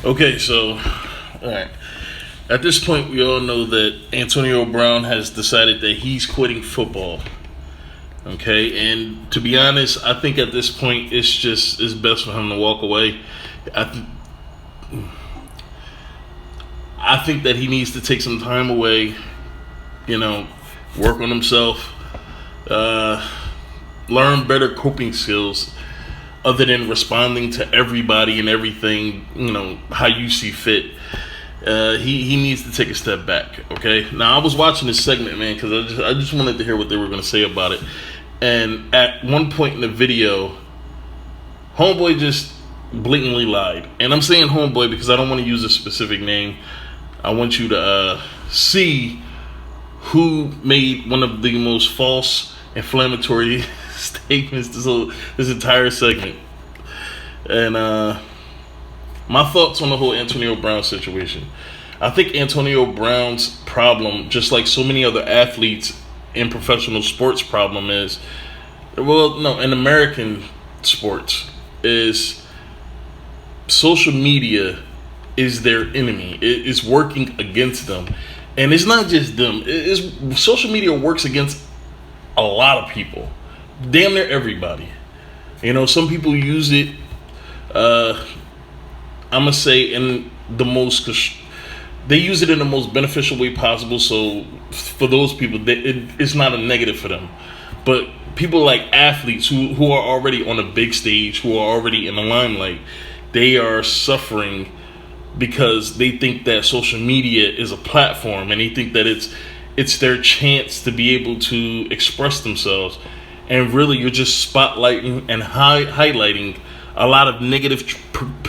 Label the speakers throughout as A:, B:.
A: Okay, so, all right. At this point, we all know that Antonio Brown has decided that he's quitting football. Okay, and to be honest, I think at this point it's best for him to walk away. I th- I think that he needs to take some time away. You know, work on himself, uh, learn better coping skills other than responding to everybody and everything. You know how you see fit. He needs to take a step back. Okay. Now I was watching this segment, man, because I just wanted to hear what they were going to say about it. And at one point in the video, Homeboy just blatantly lied. And I'm saying Homeboy because I don't want to use a specific name. I want you to see who made one of the most false, inflammatory statements this entire segment. And my thoughts on the whole Antonio Brown situation. I think Antonio Brown's problem, just like so many other athletes in professional sports, problem is, well, no, in American sports, is social media is their enemy. It is working against them, and it's not just them. It's social media works against a lot of people, damn near everybody. You know, some people use it. I'm gonna say in the most, they use it in the most beneficial way possible. So for those people, it's not a negative for them. But people like athletes who are already on a big stage, who are already in the limelight, they are suffering because they think that social media is a platform, and they think that it's their chance to be able to express themselves. And really, you're just spotlighting and highlighting a lot of negative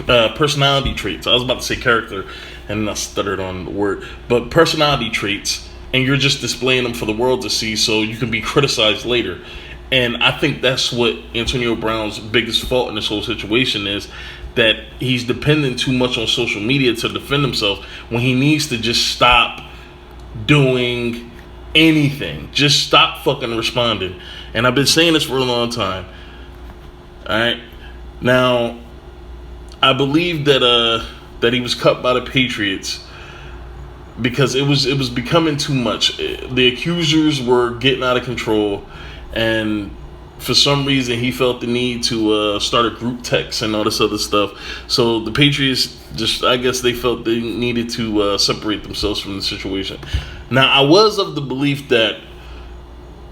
A: personality traits. I was about to say character, and I stuttered on the word, but personality traits, and you're just displaying them for the world to see, so you can be criticized later. And I think that's what Antonio Brown's biggest fault in this whole situation is, that he's dependent too much on social media to defend himself when he needs to just stop doing anything. Just stop fucking responding. And I've been saying this for a long time. Alright? Now, I believe that he was cut by the Patriots because it was becoming too much. The accusers were getting out of control, and for some reason he felt the need to start a group text and all this other stuff. So the Patriots I guess they felt they needed to separate themselves from the situation. Now, I was of the belief that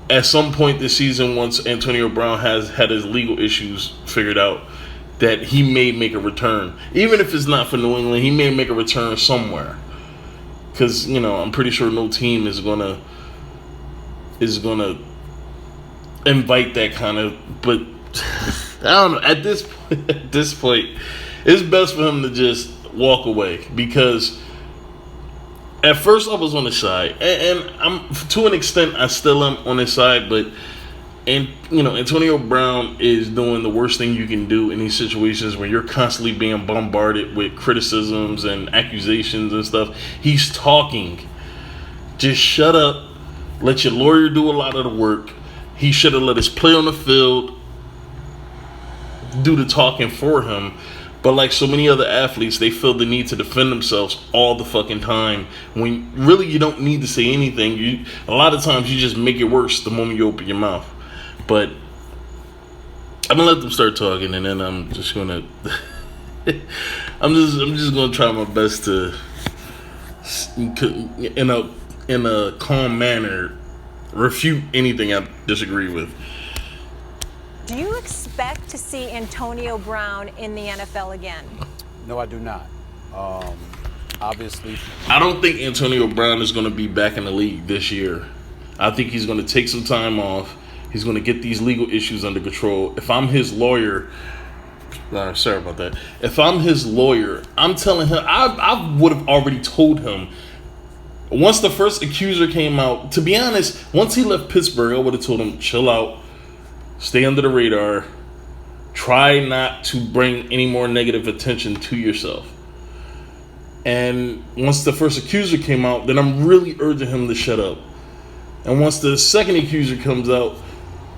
A: at some point this season, once Antonio Brown has had his legal issues figured out, that he may make a return. Even if it's not for New England, he may make a return somewhere. Because, you know, I'm pretty sure no team is gonna invite that kind of. But I don't know. At this point, it's best for him to just walk away, because at first I was on his side, and I'm, to an extent, I still am on his side. But Antonio Brown is doing the worst thing you can do in these situations when you're constantly being bombarded with criticisms and accusations and stuff. He's talking. Just shut up. Let your lawyer do a lot of the work. He should have let his play on the field do the talking for him. But like so many other athletes, they feel the need to defend themselves all the fucking time, when really you don't need to say anything. A lot of times you just make it worse the moment you open your mouth. But I'm gonna let them start talking, and then I'm just gonna I'm just gonna try my best to, in a calm manner, refute anything I disagree with.
B: Do you expect to see Antonio Brown in the NFL again?
C: No, I do not. Obviously,
A: I don't think Antonio Brown is going to be back in the league this year. I think he's going to take some time off. He's going to get these legal issues under control. If I'm his lawyer, sorry about that. If I'm his lawyer, I'm telling him, I would have already told him, once the first accuser came out, to be honest, once he left Pittsburgh, I would have told him, chill out, stay under the radar, try not to bring any more negative attention to yourself. And once the first accuser came out, then I'm really urging him to shut up. And once the second accuser comes out,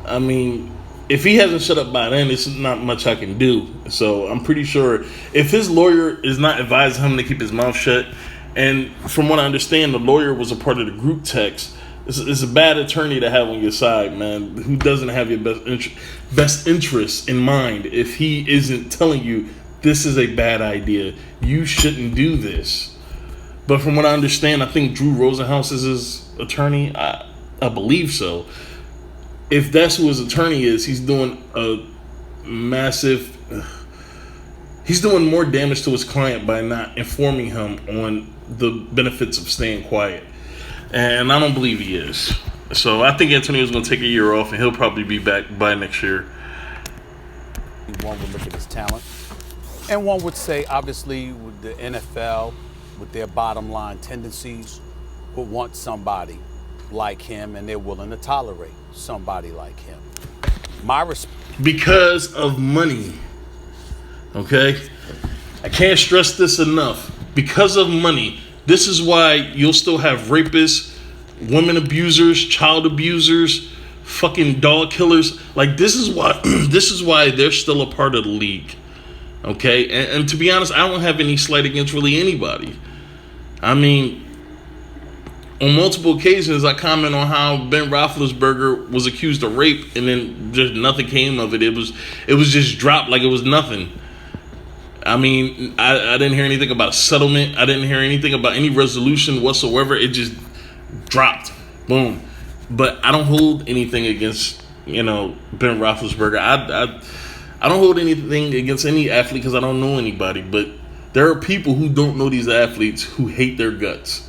A: I mean, if he hasn't shut up by then, it's not much I can do. So I'm pretty sure if his lawyer is not advising him to keep his mouth shut, and from what I understand, the lawyer was a part of the group text. It's a bad attorney to have on your side, man, who doesn't have your best interest in mind. If he isn't telling you this is a bad idea, you shouldn't do this. But from what I understand, I think Drew Rosenhaus is his attorney. I believe so. If that's who his attorney is, he's doing a massive... He's doing more damage to his client by not informing him on the benefits of staying quiet. And I don't believe he is. So I think Antonio's going to take a year off, and he'll probably be back by next year.
C: One would look at his talent. And one would say, obviously, with the NFL, with their bottom line tendencies, would want somebody like him, and they're willing to tolerate somebody like him.
A: Because of money. Okay? I can't stress this enough. Because of money. This is why you'll still have rapists, women abusers, child abusers, fucking dog killers. Like, this is why they're still a part of the league. Okay? And to be honest, I don't have any slight against really anybody. I mean, on multiple occasions, I comment on how Ben Roethlisberger was accused of rape, and then just nothing came of it. It was just dropped like it was nothing. I mean, I didn't hear anything about a settlement. I didn't hear anything about any resolution whatsoever. It just dropped. Boom. But I don't hold anything against, Ben Roethlisberger. I don't hold anything against any athlete because I don't know anybody. But there are people who don't know these athletes who hate their guts.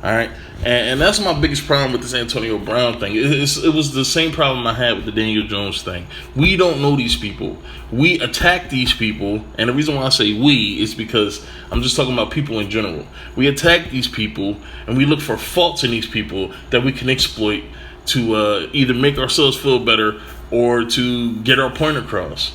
A: All right? And that's my biggest problem with this Antonio Brown thing. It was the same problem I had with the Daniel Jones thing. We don't know these people. We attack these people, and the reason why I say we is because I'm just talking about people in general. We attack these people, and we look for faults in these people that we can exploit to either make ourselves feel better or to get our point across.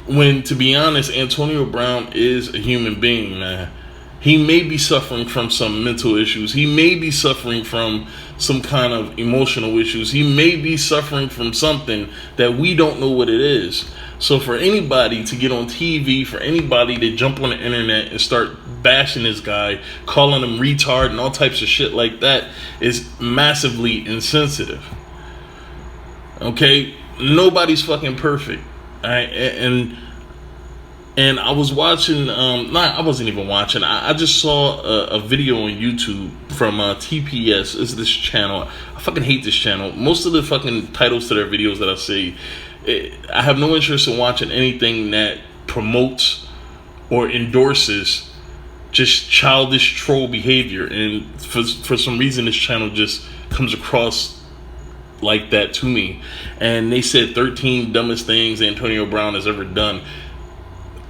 A: When, to be honest, Antonio Brown is a human being, man. He may be suffering from some mental issues. He may be suffering from some kind of emotional issues. He may be suffering from something that we don't know what it is. So for anybody to get on TV, for anybody to jump on the internet and start bashing this guy, calling him retard and all types of shit like that is massively insensitive. Okay? Nobody's fucking perfect. All right? And I was watching, I wasn't even watching. I just saw a video on YouTube from TPS. It's this channel. I fucking hate this channel. Most of the fucking titles to their videos that I see, I have no interest in watching anything that promotes or endorses just childish troll behavior. And for some reason, this channel just comes across like that to me. And they said 13 dumbest things Antonio Brown has ever done.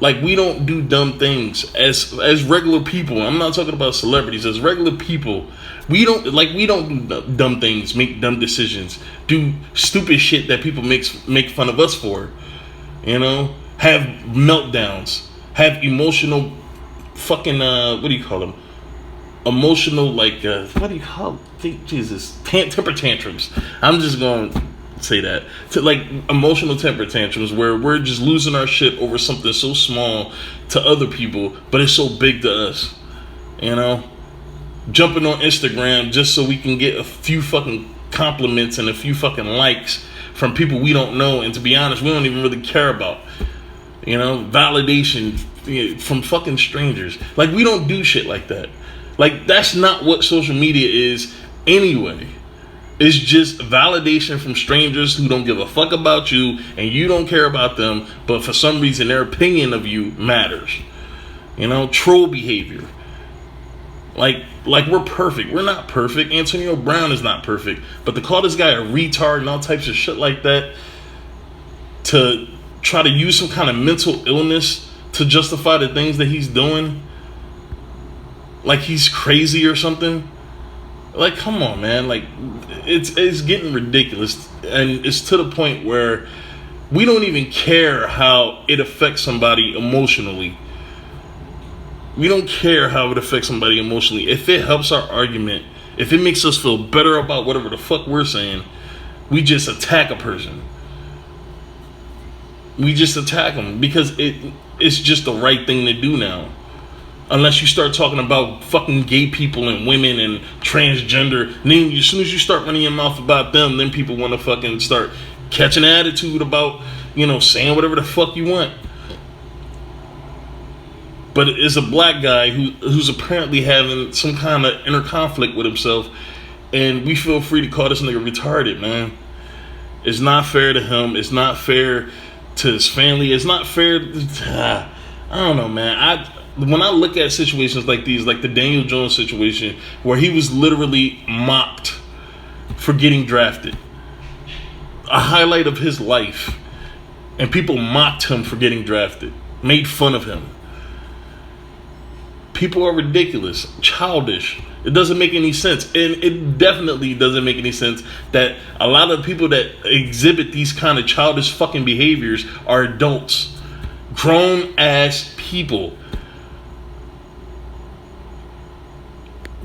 A: Like, we don't do dumb things as regular people. I'm not talking about celebrities. As regular people, we don't do dumb things, make dumb decisions, do stupid shit that people make fun of us for. Have meltdowns, have emotional fucking what do you call them? Emotional what do you call it? Jesus, temper tantrums. I'm just going to say that, to like emotional temper tantrums where we're just losing our shit over something so small to other people, but it's so big to us. Jumping on Instagram just so we can get a few fucking compliments and a few fucking likes from people we don't know, and to be honest, we don't even really care about. Validation from fucking strangers. Like, we don't do shit like that. Like, that's not what social media is anyway. It's just validation from strangers who don't give a fuck about you and you don't care about them, but for some reason their opinion of you matters. Troll behavior. Like we're perfect. We're not perfect. Antonio Brown is not perfect. But to call this guy a retard and all types of shit like that, to try to use some kind of mental illness to justify the things that he's doing, like he's crazy or something. Like, come on, man. Like, it's getting ridiculous. And it's to the point where we don't even care how it affects somebody emotionally. We don't care how it affects somebody emotionally. If it helps our argument, if it makes us feel better about whatever the fuck we're saying, we just attack a person. We just attack them because it's just the right thing to do now. Unless you start talking about fucking gay people and women and transgender, and then as soon as you start running your mouth about them, then people want to fucking start catching attitude about, saying whatever the fuck you want. But it's a black guy who's apparently having some kind of inner conflict with himself, and we feel free to call this nigga retarded, man. It's not fair to him. It's not fair to his family. It's not fair. I don't know, man. When I look at situations like these, like the Daniel Jones situation, where he was literally mocked for getting drafted, a highlight of his life, and people mocked him for getting drafted, made fun of him. People are ridiculous, childish. It doesn't make any sense. And it definitely doesn't make any sense that a lot of people that exhibit these kind of childish fucking behaviors are adults, grown ass people.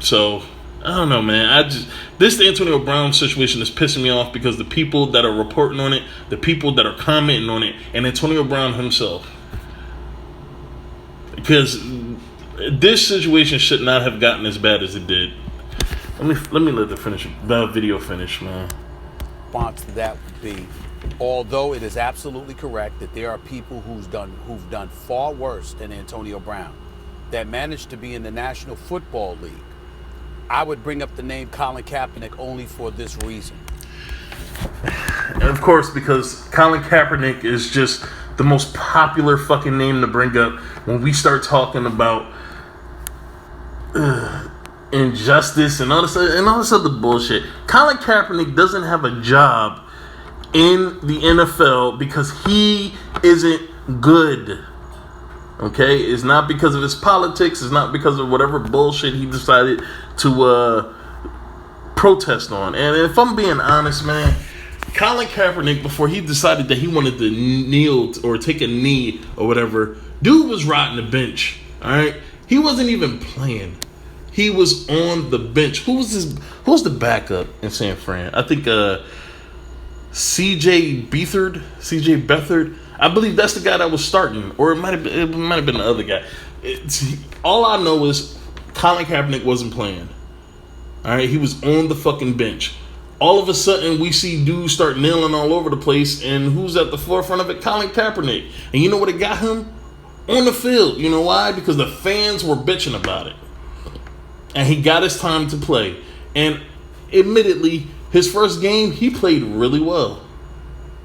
A: So, I don't know, man. This Antonio Brown situation is pissing me off because the people that are reporting on it, the people that are commenting on it, and Antonio Brown himself. Because this situation should not have gotten as bad as it did. Let me let the video finish, man.
C: Response to that would be, although it is absolutely correct that there are people who've done far worse than Antonio Brown that managed to be in the National Football League, I would bring up the name Colin Kaepernick only for this reason.
A: And of course, because Colin Kaepernick is just the most popular fucking name to bring up when we start talking about injustice and all this other bullshit. Colin Kaepernick doesn't have a job in the NFL because he isn't good. Okay? It's not because of his politics. It's not because of whatever bullshit he decided to protest on. And if I'm being honest, man, Colin Kaepernick, before he decided that he wanted to kneel or take a knee or whatever, dude was rotting the bench. Alright? He wasn't even playing. He was on the bench. Who was the backup in San Fran? I think CJ Beathard. I believe that's the guy that was starting, or it might have been the other guy. All I know is Colin Kaepernick wasn't playing. All right, he was on the fucking bench. All of a sudden, we see dudes start kneeling all over the place, and who's at the forefront of it? Colin Kaepernick. And you know what it got him? On the field. You know why? Because the fans were bitching about it. And he got his time to play. And admittedly, his first game, he played really well.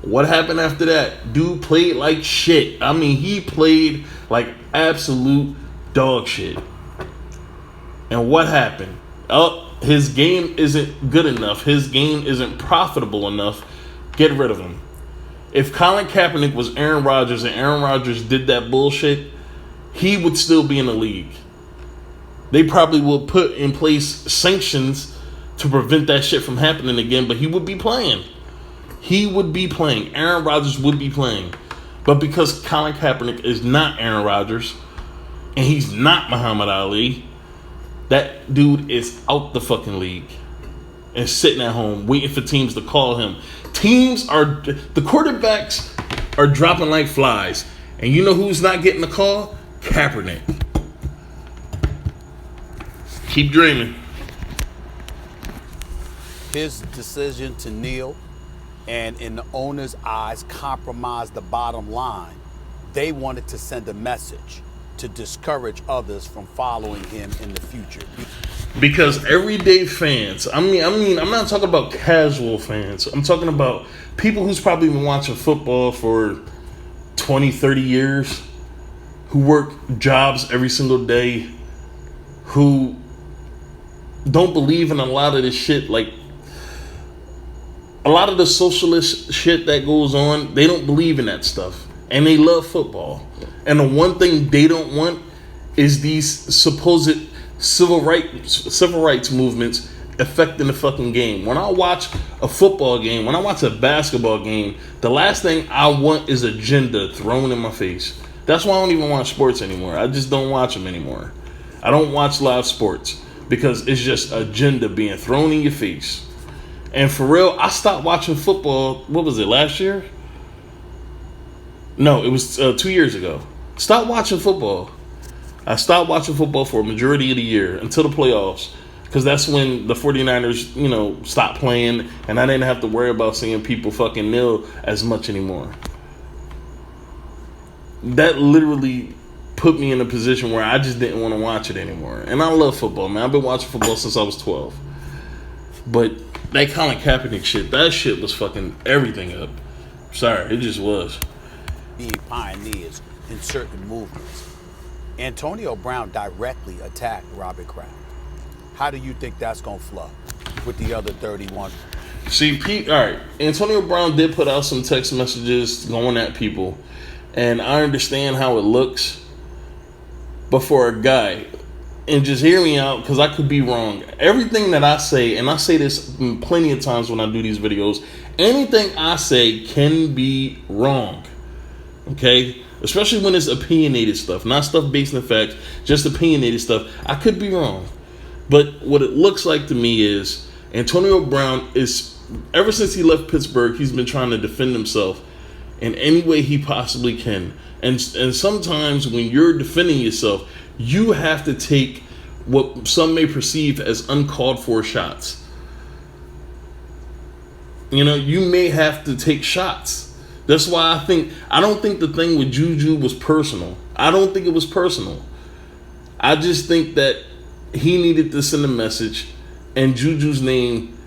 A: What happened after that? Dude played like shit. I mean, he played like absolute dog shit. And what happened? Oh, his game isn't good enough. His game isn't profitable enough. Get rid of him. If Colin Kaepernick was Aaron Rodgers and Aaron Rodgers did that bullshit, he would still be in the league. They probably will put in place sanctions to prevent that shit from happening again, but he would be playing. He would be playing. Aaron Rodgers would be playing. But because Colin Kaepernick is not Aaron Rodgers, and he's not Muhammad Ali, that dude is out the fucking league and sitting at home waiting for teams to call him. The quarterbacks are dropping like flies. And you know who's not getting the call? Kaepernick. Keep dreaming.
C: His decision to kneel and, in the owner's eyes, compromise the bottom line. They wanted to send a message to discourage others from following him in the future.
A: Because everyday fans, I mean, I'm not talking about casual fans. I'm talking about people who's probably been watching football for 20, 30 years, who work jobs every single day, who don't believe in a lot of this shit, like a lot of the socialist shit that goes on. They don't believe in that stuff, and they love football. And the one thing they don't want is these supposed civil rights movements affecting the fucking game. When I watch a football game, when I watch a basketball game, the last thing I want is agenda thrown in my face. That's why I don't even watch sports anymore. I just don't watch them anymore. I don't watch live sports because it's just agenda being thrown in your face. And for real, I stopped watching football, what was it, last year? No, it was 2 years ago. Stop watching football. I stopped watching football for a majority of the year until the playoffs, because that's when the 49ers, stopped playing, and I didn't have to worry about seeing people fucking nil as much anymore. That literally put me in a position where I just didn't want to watch it anymore. And I love football, man. I've been watching football since I was 12. But that Colin Kaepernick shit, that shit was fucking everything up. Sorry, it just was.
C: Being pioneers in certain movements. Antonio Brown directly attacked Robert Kraft. How do you think that's going to flow with the other 31?
A: See, all right, Antonio Brown did put out some text messages going at people, and I understand how it looks. But for a guy, and just hear me out, because I could be wrong. Everything that I say, and I say this plenty of times when I do these videos, anything I say can be wrong. Okay? Especially when it's opinionated stuff, not stuff based in facts, just opinionated stuff. I could be wrong. But what it looks like to me is Antonio Brown is, ever since he left Pittsburgh, he's been trying to defend himself in any way he possibly can. And sometimes when you're defending yourself, you have to take what some may perceive as uncalled for shots. You may have to take shots. That's why I don't think the thing with Juju was personal. I don't think it was personal. I just think that he needed to send a message, and Juju's name,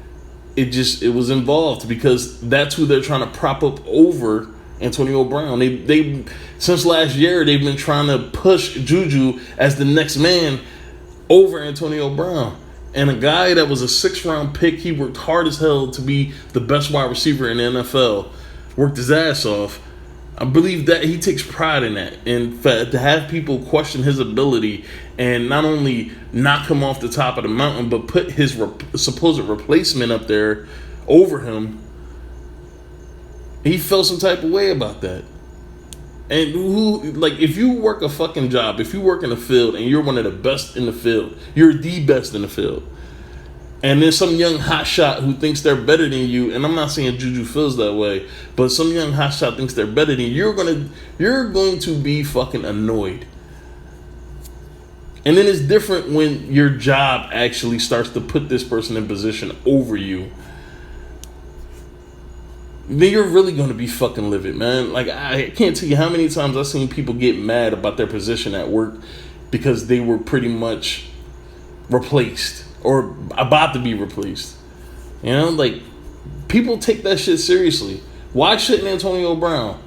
A: it was involved, because that's who they're trying to prop up over Antonio Brown. They since last year, they've been trying to push Juju as the next man over Antonio Brown. And a guy that was a 6th-round pick, he worked hard as hell to be the best wide receiver in the NFL, worked his ass off. I believe that he takes pride in that. And to have people question his ability and not only knock him off the top of the mountain, but put his supposed replacement up there over him, he felt some type of way about that. And if you work a fucking job, if you work in the field and you're one of the best in the field, you're the best in the field, and there's some young hotshot who thinks they're better than you, and I'm not saying Juju feels that way, but some young hotshot thinks they're better than you, you're going to be fucking annoyed. And then it's different when your job actually starts to put this person in position over you. Then you're really going to be fucking livid, man. Like, I can't tell you how many times I've seen people get mad about their position at work because they were pretty much replaced or about to be replaced. People take that shit seriously. Why shouldn't Antonio Brown?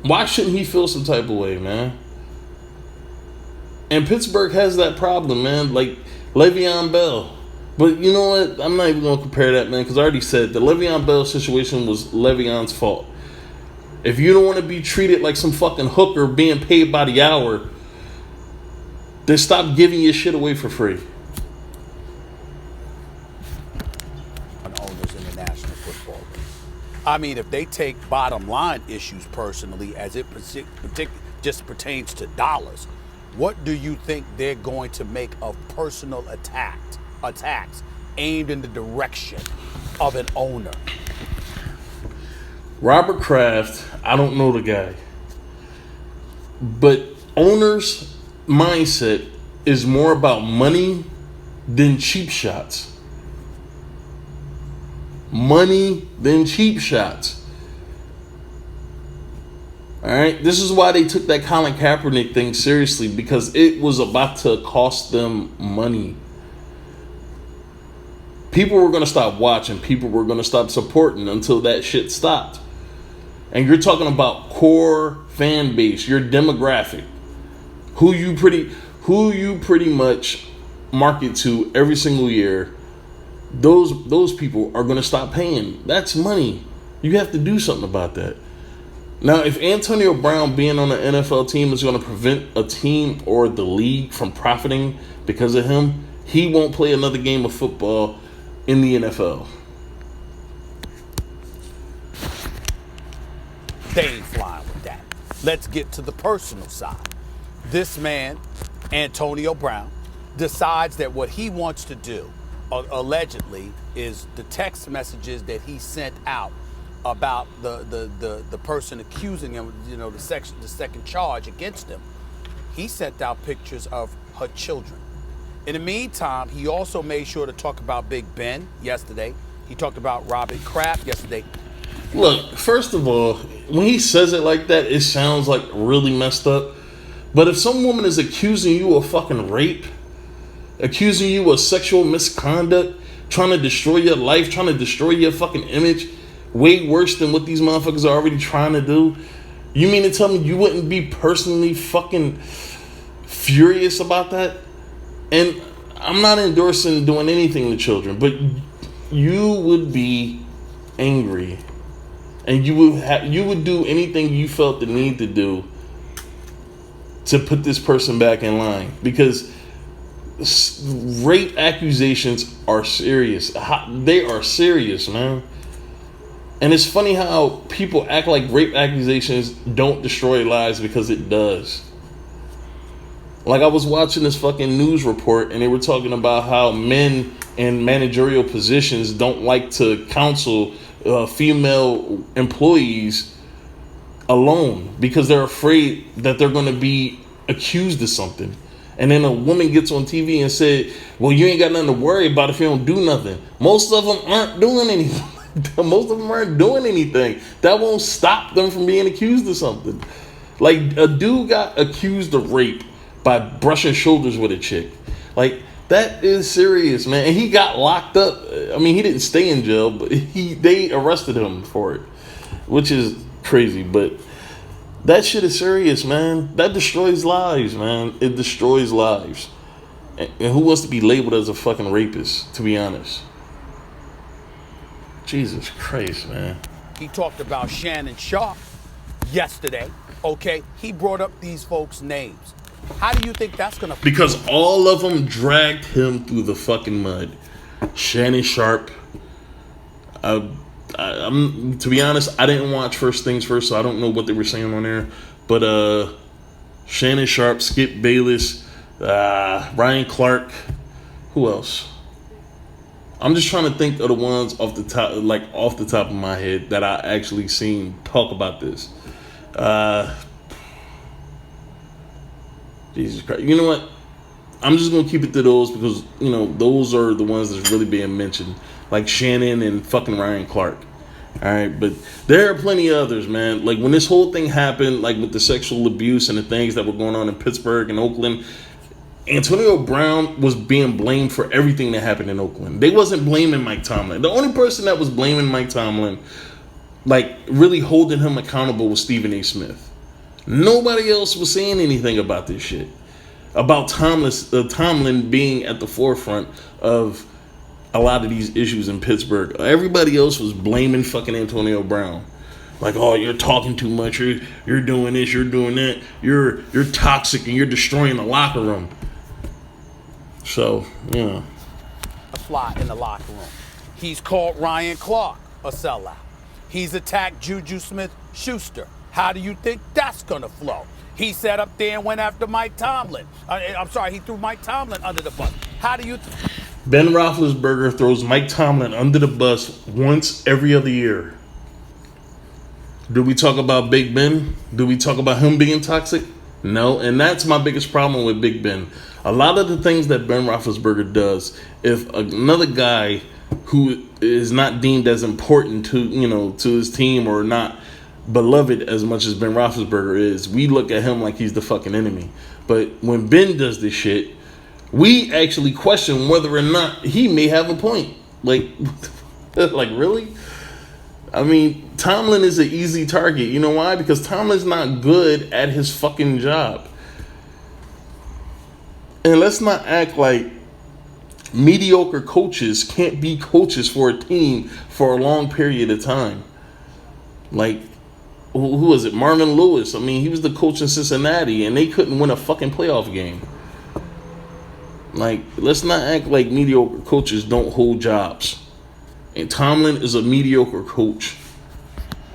A: Why shouldn't he feel some type of way, man? And Pittsburgh has that problem, man. Like Le'Veon Bell. But you know what? I'm not even going to compare that, man, because I already said the Le'Veon Bell situation was Le'Veon's fault. If you don't want to be treated like some fucking hooker being paid by the hour, then stop giving your shit away for free.
C: Owners in the National Football League. I mean, if they take bottom line issues personally, as it just pertains to dollars, what do you think they're going to make of personal attacks aimed in the direction of an owner?
A: Robert Kraft, I don't know the guy, but owners' mindset is more about money than cheap shots. Money than cheap shots. All right, this is why they took that Colin Kaepernick thing seriously, because it was about to cost them money. People were going to stop watching. People were going to stop supporting until that shit stopped. And you're talking about core fan base, your demographic, who you pretty much market to every single year. Those people are going to stop paying. That's money. You have to do something about that. Now, if Antonio Brown being on an NFL team is going to prevent a team or the league from profiting because of him, he won't play another game of football in the NFL.
C: They ain't flying with that. Let's get to the personal side. This man, Antonio Brown, decides that what he wants to do, allegedly, is the text messages that he sent out about the person accusing him, the second charge against him. He sent out pictures of her children. In the meantime, he also made sure to talk about Big Ben yesterday. He talked about Robert Kraft yesterday.
A: Look, first of all, when he says it like that, it sounds like really messed up. But if some woman is accusing you of fucking rape, accusing you of sexual misconduct, trying to destroy your life, trying to destroy your fucking image, way worse than what these motherfuckers are already trying to do, you mean to tell me you wouldn't be personally fucking furious about that? And I'm not endorsing doing anything to children, but you would be angry. And you would do anything you felt the need to do to put this person back in line, because rape accusations are serious. They are serious, man. And it's funny how people act like rape accusations don't destroy lives, because it does. Like, I was watching this fucking news report and they were talking about how men in managerial positions don't like to counsel female employees alone, because they're afraid that they're going to be accused of something. And then a woman gets on TV and said, well, you ain't got nothing to worry about if you don't do nothing. Most of them aren't doing anything. Most of them aren't doing anything. That won't stop them from being accused of something. Like, a dude got accused of rape by brushing shoulders with a chick. Like, that is serious, man. And he got locked up. I mean, he didn't stay in jail, but they arrested him for it, which is crazy. But that shit is serious, man. That destroys lives, man. It destroys lives. And who wants to be labeled as a fucking rapist, to be honest? Jesus Christ, man.
C: He talked about Shannon Sharpe yesterday, okay? He brought up these folks' names. How do you think that's going to...
A: Because all of them dragged him through the fucking mud. Shannon Sharpe. I'm to be honest, I didn't watch First Things First, so I don't know what they were saying on there. But Shannon Sharpe, Skip Bayless, Ryan Clark. Who else? I'm just trying to think of the ones off the top of my head that I actually seen talk about this. Jesus Christ. You know what? I'm just going to keep it to those, because, those are the ones that's really being mentioned. Like Shannon and fucking Ryan Clark. Alright, but there are plenty of others, man. Like, when this whole thing happened, like with the sexual abuse and the things that were going on in Pittsburgh and Oakland, Antonio Brown was being blamed for everything that happened in Oakland. They wasn't blaming Mike Tomlin. The only person that was blaming Mike Tomlin, like really holding him accountable, was Stephen A. Smith. Nobody else was saying anything about this shit. About Tomlin being at the forefront of a lot of these issues in Pittsburgh. Everybody else was blaming fucking Antonio Brown. Like, oh, you're talking too much. You're doing this. You're doing that. You're toxic and you're destroying the locker room. So,
C: a fly in the locker room. He's called Ryan Clark a sellout. He's attacked Juju Smith-Schuster. How do you think that's going to flow? He sat up there and went after Mike Tomlin. He threw Mike Tomlin under the bus. How do you...
A: Ben Roethlisberger throws Mike Tomlin under the bus once every other year. Do we talk about Big Ben? Do we talk about him being toxic? No, and that's my biggest problem with Big Ben. A lot of the things that Ben Roethlisberger does, if another guy who is not deemed as important to his team or not beloved as much as Ben Roethlisberger is, we look at him like he's the fucking enemy. But when Ben does this shit, we actually question whether or not he may have a point. Like really? I mean, Tomlin is an easy target. You know why? Because Tomlin's not good at his fucking job. And let's not act like mediocre coaches can't be coaches for a team for a long period of time. Like, who was it? Marvin Lewis. I mean, he was the coach in Cincinnati, and they couldn't win a fucking playoff game. Like, let's not act like mediocre coaches don't hold jobs. And Tomlin is a mediocre coach.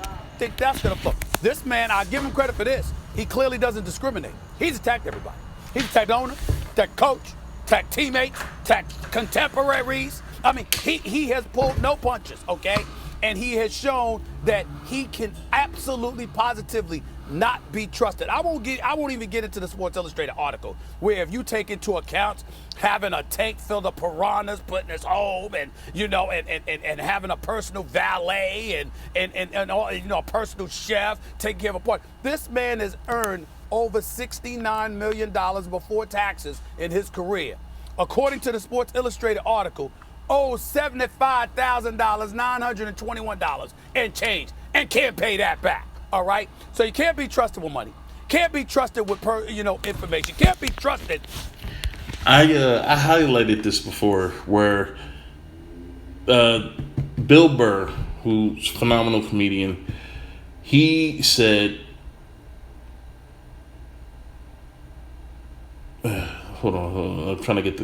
C: I think that's going to flow. This man, I give him credit for this. He clearly doesn't discriminate. He's attacked everybody. He's attacked owner, attacked coach, attacked teammates, attacked contemporaries. I mean, he has pulled no punches, okay? and he has shown that he can absolutely, positively not be trusted. I won't even get into the Sports Illustrated article where if you take into account having a tank filled of piranhas put in his home, and and having a personal valet and all, a personal chef taking care of a part. This man has earned over $69 million before taxes in his career. According to the Sports Illustrated article, owes $75,000, $921 and change, and can't pay that back. All right, so you can't be trusted with money, can't be trusted with information, can't be trusted.
A: I highlighted this before, where Bill Burr, who's a phenomenal comedian, he said, hold on, I'm trying to get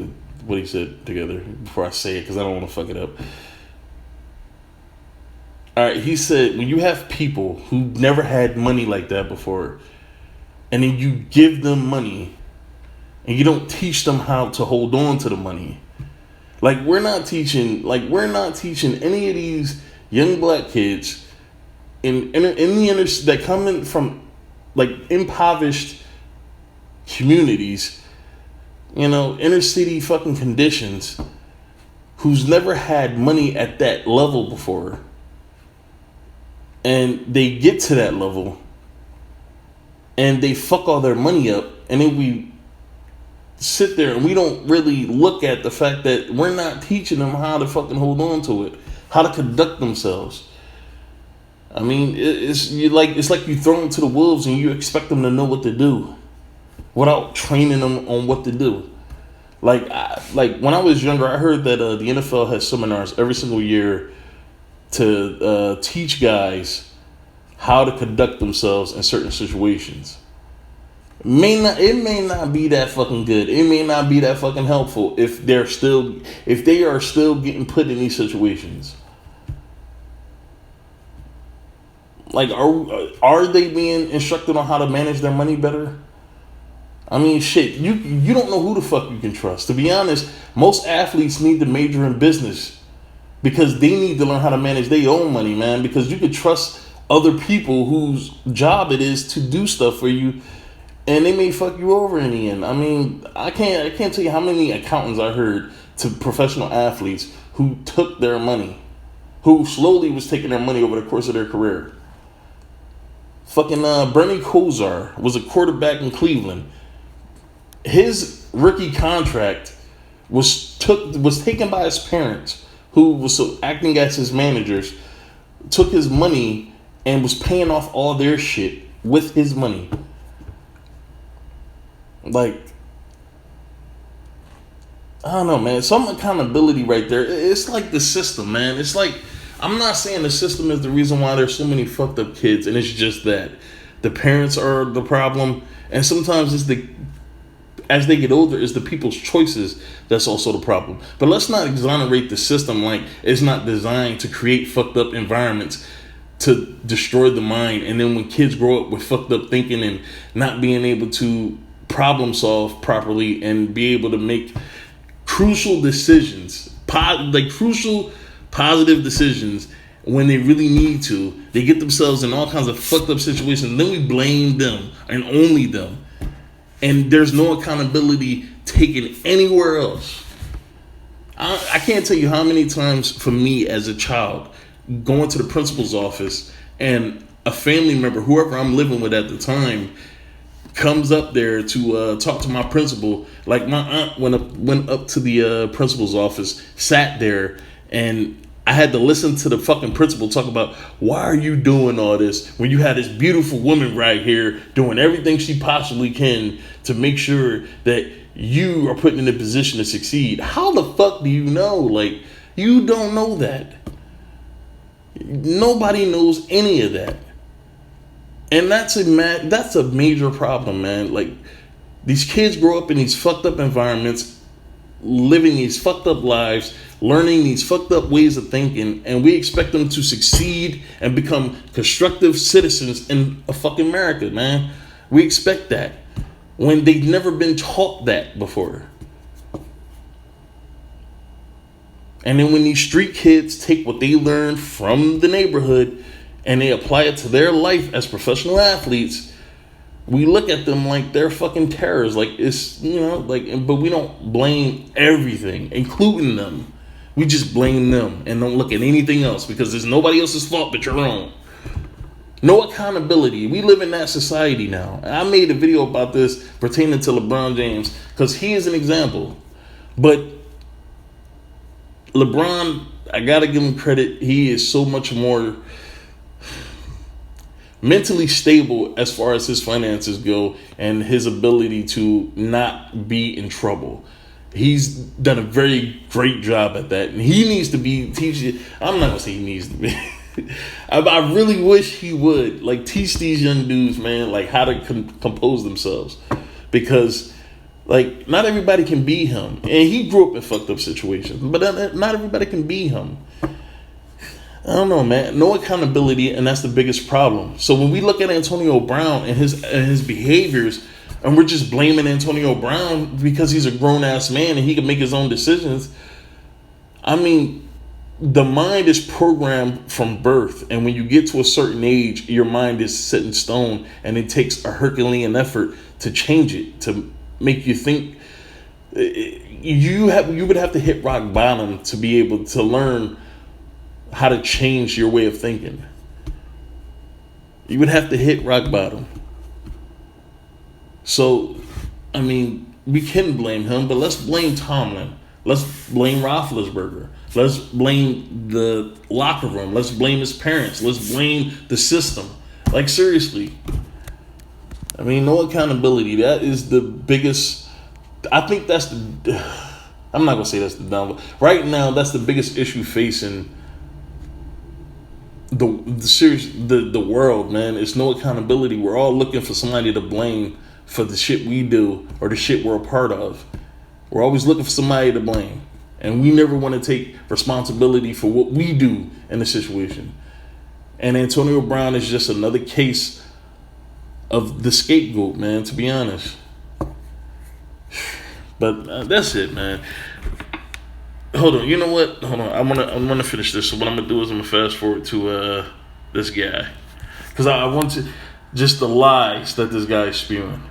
A: what he said together before I say it, because I don't want to fuck it up. All right, he said, when you have people who never had money like that before, and then you give them money, and you don't teach them how to hold on to the money. Like, we're not teaching any of these young black kids that come in from like impoverished communities, inner city fucking conditions, who's never had money at that level before. And they get to that level and they fuck all their money up, and then we sit there and we don't really look at the fact that we're not teaching them how to fucking hold on to it, how to conduct themselves. I mean, it's like you throw them to the wolves and you expect them to know what to do without training them on what to do. Like when I was younger, I heard that the NFL has seminars every single year to teach guys how to conduct themselves in certain situations. It may not be that fucking good. It may not be that fucking helpful if they are still getting put in these situations. Like, are they being instructed on how to manage their money better? I mean, shit, you don't know who the fuck you can trust. To be honest, most athletes need to major in business because they need to learn how to manage their own money, man. Because you could trust other people whose job it is to do stuff for you, and they may fuck you over in the end. I mean, I can't tell you how many accountants I heard to professional athletes who took their money, who slowly was taking their money over the course of their career. Fucking Bernie Kosar was a quarterback in Cleveland. His rookie contract was taken by his parents, who was acting as his managers, took his money and was paying off all their shit with his money. Like, I don't know, man. Some accountability right there. It's like the system, man. It's like, I'm not saying the system is the reason why there's so many fucked up kids, and it's just that the parents are the problem, and sometimes as they get older, it's the people's choices that's also the problem. But let's not exonerate the system like it's not designed to create fucked up environments to destroy the mind, and then when kids grow up with fucked up thinking and not being able to problem solve properly and be able to make crucial decisions, crucial positive decisions when they really need to, they get themselves in all kinds of fucked up situations. Then we blame them and only them, and there's no accountability taken anywhere else. I can't tell you how many times for me as a child, going to the principal's office and a family member, whoever I'm living with at the time, comes up there to talk to my principal. Like, my aunt went up to the principal's office, sat there, and I had to listen to the fucking principal talk about, why are you doing all this when you had this beautiful woman right here doing everything she possibly can to make sure that you are put in a position to succeed? How the fuck do you know? Like, you don't know that. Nobody knows any of that. And that's a major problem, man. Like, these kids grow up in these fucked up environments, living these fucked up lives, learning these fucked up ways of thinking, and we expect them to succeed and become constructive citizens in a fucking America, man. We expect that when they've never been taught that before. And then when these street kids take what they learned from the neighborhood and they apply it to their life as professional athletes, we look at them like they're fucking terrorists. Like, it's, you know, like, but we don't blame everything, including them. We just blame them and don't look at anything else because it's nobody else's fault but your own. No accountability. We live in that society now. I made a video about this pertaining to LeBron James because he is an example. But LeBron, I gotta give him credit. He is so much more mentally stable as far as his finances go and his ability to not be in trouble. He's done a very great job at that, and he needs to be teaching. I'm not gonna say he needs to be. I really wish he would like teach these young dudes, man, like how to compose themselves, because like not everybody can be him, and he grew up in fucked up situations, but not everybody can be him. I don't know, man. No accountability, and that's the biggest problem. So when we look at Antonio Brown and his behaviors, and we're just blaming Antonio Brown because he's a grown ass man and he can make his own decisions. I mean, the mind is programmed from birth, and when you get to a certain age, your mind is set in stone, and it takes a Herculean effort to change it, to make you think. You would have to hit rock bottom to be able to learn how to change your way of thinking. You would have to hit rock bottom. So, I mean, we can blame him, but let's blame Tomlin. Let's blame Roethlisberger. Let's blame the locker room. Let's blame his parents. Let's blame the system. Like, seriously. I mean, no accountability. That is the biggest. I think that's the. I'm not going to say that's the down. Right now, that's the biggest issue facing the world, man. It's no accountability. We're all looking for somebody to blame for the shit we do or the shit we're a part of. We're always looking for somebody to blame. And we never want to take responsibility for what we do in the situation. And Antonio Brown is just another case of the scapegoat, man, to be honest. But that's it, man. Hold on. You know what? Hold on. I'm gonna finish this. So what I'm gonna do is I'm gonna fast forward to this guy. Because I want to just the lies that this guy is spewing.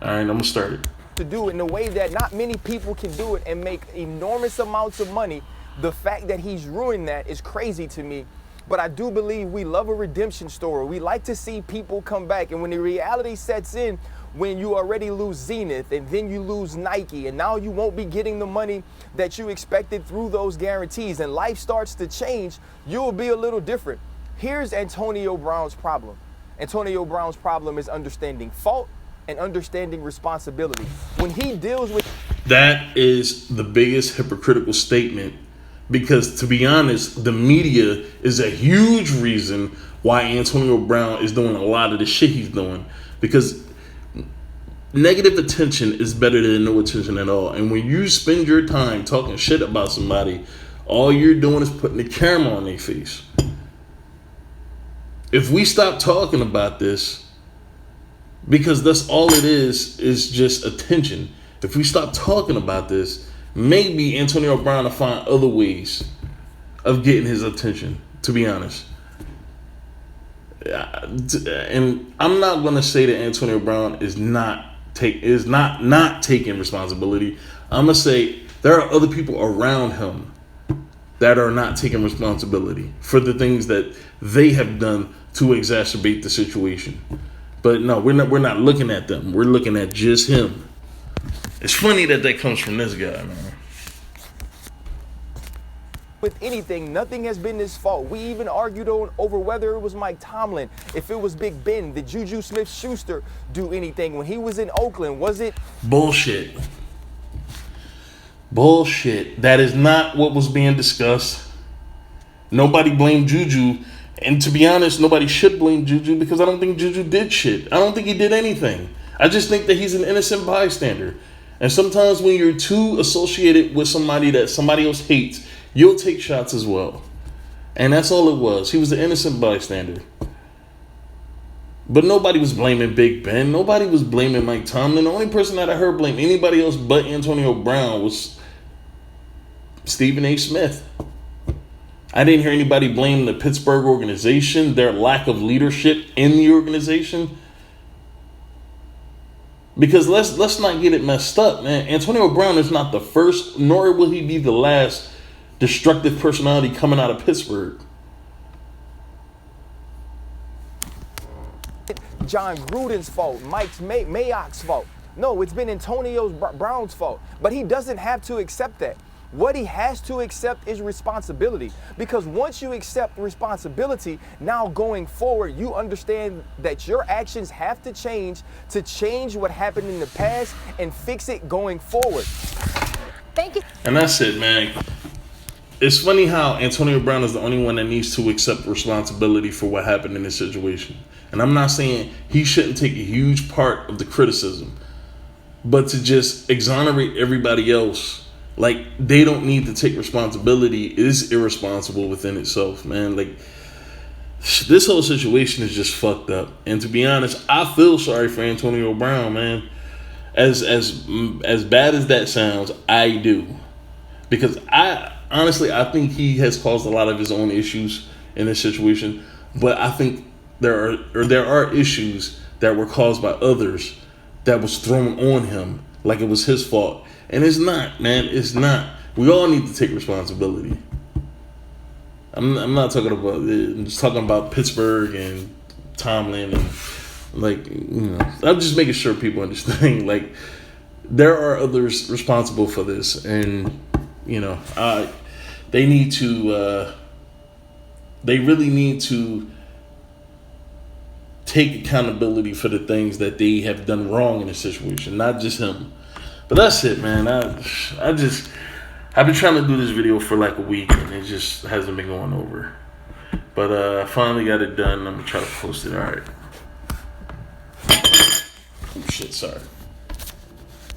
A: All right, I'm gonna start it.
D: To do it in a way that not many people can do it and make enormous amounts of money. The fact that he's ruined that is crazy to me. But I do believe we love a redemption story. We like to see people come back. And when the reality sets in, when you already lose Zenith and then you lose Nike, and now you won't be getting the money that you expected through those guarantees, and life starts to change, you'll be a little different. Here's Antonio Brown's problem. Antonio Brown's problem is understanding fault and understanding responsibility. When he deals with...
A: That is the biggest hypocritical statement, because to be honest, the media is a huge reason why Antonio Brown is doing a lot of the shit he's doing, because negative attention is better than no attention at all. And when you spend your time talking shit about somebody, all you're doing is putting the camera on their face. If we stop talking about this, because that's all it is just attention. If we stop talking about this, maybe Antonio Brown will find other ways of getting his attention, to be honest. And I'm not going to say that Antonio Brown is not taking responsibility. I'm going to say there are other people around him that are not taking responsibility for the things that they have done to exacerbate the situation. But no, we're not looking at them. We're looking at just him. It's funny that comes from this guy, man.
D: With anything, nothing has been his fault. We even argued over whether it was Mike Tomlin, if it was Big Ben, did Juju Smith-Schuster do anything when he was in Oakland? Was it
A: bullshit? Bullshit. That is not what was being discussed. Nobody blamed Juju. And to be honest, nobody should blame Juju, because I don't think Juju did shit. I don't think he did anything. I just think that he's an innocent bystander. And sometimes when you're too associated with somebody that somebody else hates, you'll take shots as well. And that's all it was. He was an innocent bystander. But nobody was blaming Big Ben. Nobody was blaming Mike Tomlin. The only person that I heard blame anybody else but Antonio Brown was Stephen A. Smith. I didn't hear anybody blame the Pittsburgh organization, their lack of leadership in the organization. Because let's not get it messed up, man. Antonio Brown is not the first, nor will he be the last destructive personality coming out of Pittsburgh.
D: John Gruden's fault, Mike Mayock's fault. No, it's been Antonio Brown's fault. But he doesn't have to accept that. What he has to accept is responsibility. Because once you accept responsibility, now going forward, you understand that your actions have to change what happened in the past and fix it going forward.
B: Thank you.
A: And that's it, man. It's funny how Antonio Brown is the only one that needs to accept responsibility for what happened in this situation. And I'm not saying he shouldn't take a huge part of the criticism, but to just exonerate everybody else, like they don't need to take responsibility, is irresponsible within itself, man. Like this whole situation is just fucked up. And to be honest, I feel sorry for Antonio Brown, man. As bad as that sounds, I do. Because I think he has caused a lot of his own issues in this situation. But I think there are issues that were caused by others that was thrown on him like it was his fault. And it's not, man. It's not. We all need to take responsibility. I'm not talking about it. I'm just talking about Pittsburgh and Tomlin and I'm just making sure people understand. Like there are others responsible for this, and they need to. They really need to take accountability for the things that they have done wrong in this situation, not just him. But that's it, man. I've been trying to do this video for like a week, and it just hasn't been going over. But I finally got it done. I'm gonna try to post it. All right. Oh shit, sorry.